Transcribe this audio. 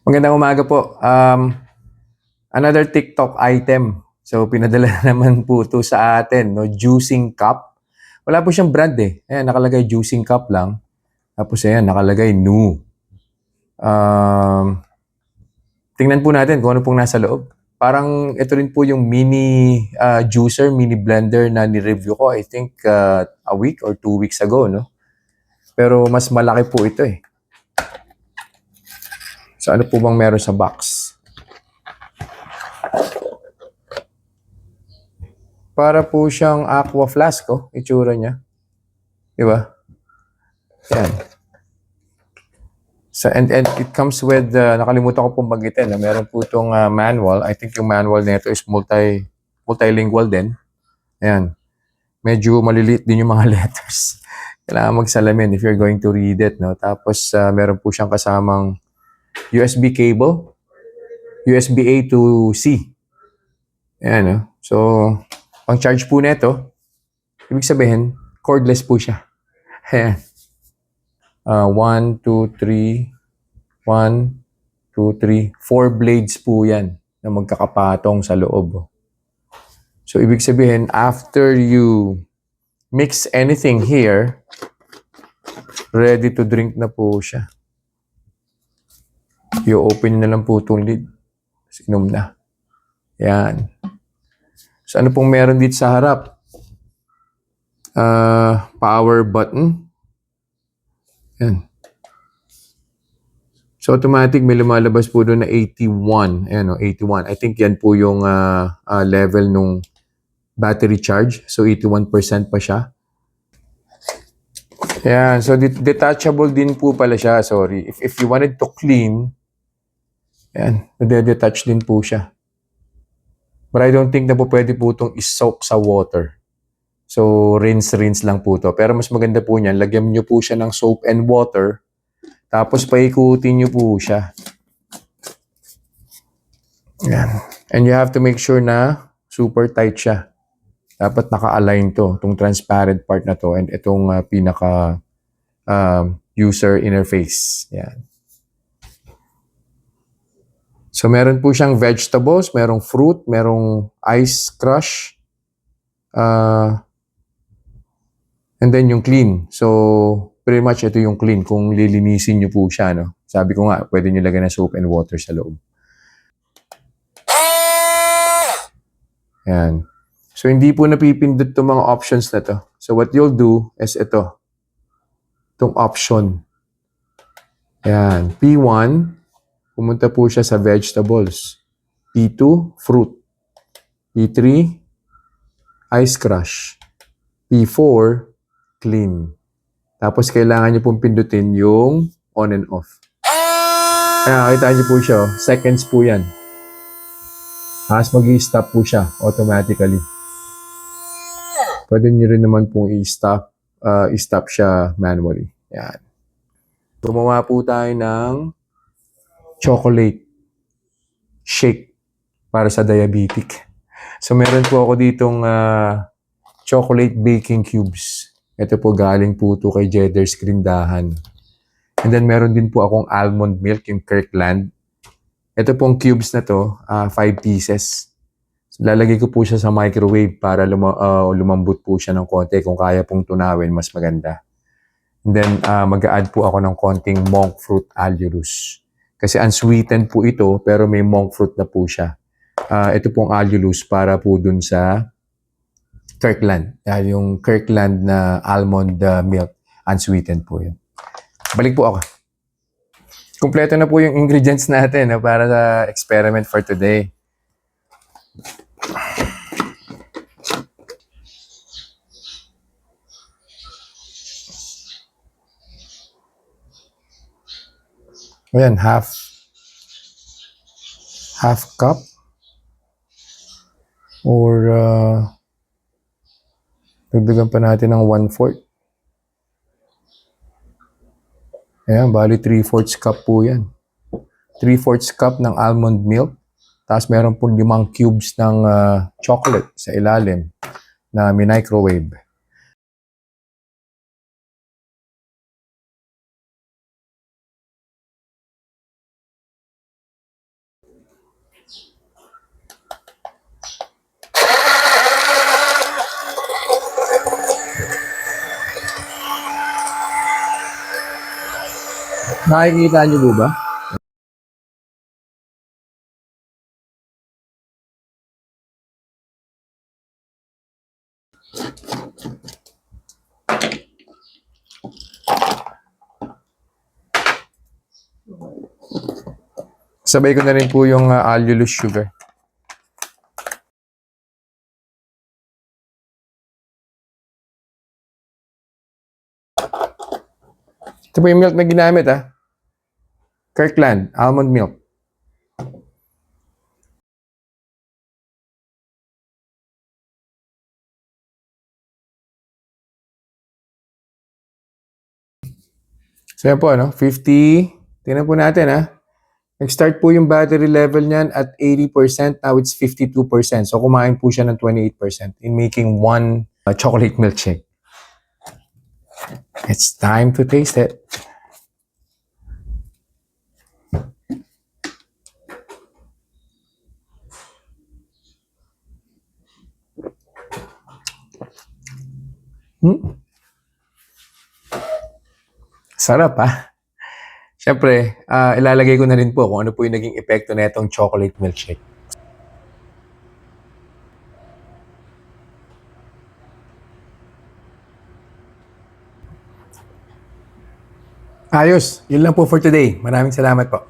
Magandang umaga po. Another TikTok item. So, pinadala naman po ito sa atin, no? Juicing cup. Wala po siyang brand eh. Ayan, nakalagay juicing cup lang. Tapos ayan, nakalagay new. Tingnan po natin kung ano pong nasa loob. Parang ito rin po yung mini juicer, mini blender na ni-review ko, I think a week or 2 weeks ago, no? Pero mas malaki po ito eh. So, ano po bang meron sa box? Para po siyang aqua flask, oh, itsura niya. Di ba? Yan. So, and it comes with, nakalimutan ko pong bagitin, meron po itong manual. I think yung manual nito is multilingual din. Ayan. Medyo maliliit din yung mga letters. Kailangan magsalamin if you're going to read it. No? Tapos, meron po siyang kasamang USB cable, USB-A to C. Ayan, no? So, pang charge po nito, ibig sabihin, cordless po siya. Ayan. 1, 2, 3, 1, 2, 3, 4 blades po yan na magkakapatong sa loob. So, ibig sabihin, after you mix anything here, ready to drink na po siya. I-open na lang po itong lid. Inom na. Yan. So, ano pong meron dito sa harap? Power button. Yan. So, automatic may lumalabas po doon na 81. Ayan o, 81. I think yan po yung level nung battery charge. So, 81% pa siya. Ayan. So, detachable din po pala siya. Sorry. If you wanted to clean, ayan, nade-detach din po siya. But I don't think na po pwede po itong is-soak sa water. So, rinse lang po to. Pero mas maganda po niyan, lagyan nyo po siya ng soap and water. Tapos, paikutin nyo po siya. Ayan. And you have to make sure na super tight siya. Dapat naka-align to, itong transparent part na to, and itong pinaka user interface. Ayan. So, meron po siyang vegetables, merong fruit, merong ice crush, and then yung clean. So, pretty much ito yung clean kung lilinisin nyo po siya. No? Sabi ko nga, pwede nyo lagyan ng soap and water sa loob. Ayan. So, hindi po napipindot itong mga options na to. So, what you'll do is ito. Itong option. Ayan. P1, pumunta po siya sa vegetables. P2, fruit. P3, ice crush. P4, clean. Tapos kailangan nyo pong pindutin yung on and off. Ayan, kita nyo po siya. Seconds po yan. Tapos mag-i-stop po siya automatically. Pwede nyo rin naman pong i-stop siya manually. Ayan. Gumawa po tayo ng chocolate shake para sa diabetic. So, meron po ako ditong chocolate baking cubes. Ito po galing po ito kay Jedder's Grindahan. And then, meron din po akong almond milk, yung Kirkland. Ito pong cubes na to, 5 pieces. So, lalagay ko po siya sa microwave para lumambot po siya ng konti. Kung kaya pong tunawin, mas maganda. And then, mag-a-add po ako ng konting monk fruit allulose. Kasi unsweetened po ito, pero may monk fruit na po siya. Ito pong allulose para po dun sa Kirkland. Yung Kirkland na almond milk, unsweetened po yun. Balik po ako. Kumpleto na po yung ingredients natin para sa experiment for today. Ayan, half cup or dagdagan pa natin ng 1/4. Ayan, bali 3/4 cup po yan. 3/4 cup ng almond milk. Tapos meron po 5 cubes ng chocolate sa ilalim na microwave. Nakikita niyo po ba? Sabay ko na rin po yung allulose sugar. Ito po yung milk na ginamit Kirkland almond milk. So yan po 50. Tingnan po natin Nag-start po yung battery level niyan at 80%. Now it's 52%. So kumain po siya ng 28% in making one chocolate milkshake. It's time to taste it. Sarap Siyempre, ilalagay ko na rin po kung ano po yung naging epekto na itong chocolate milkshake. Ayos, yun lang po for today. Maraming salamat po.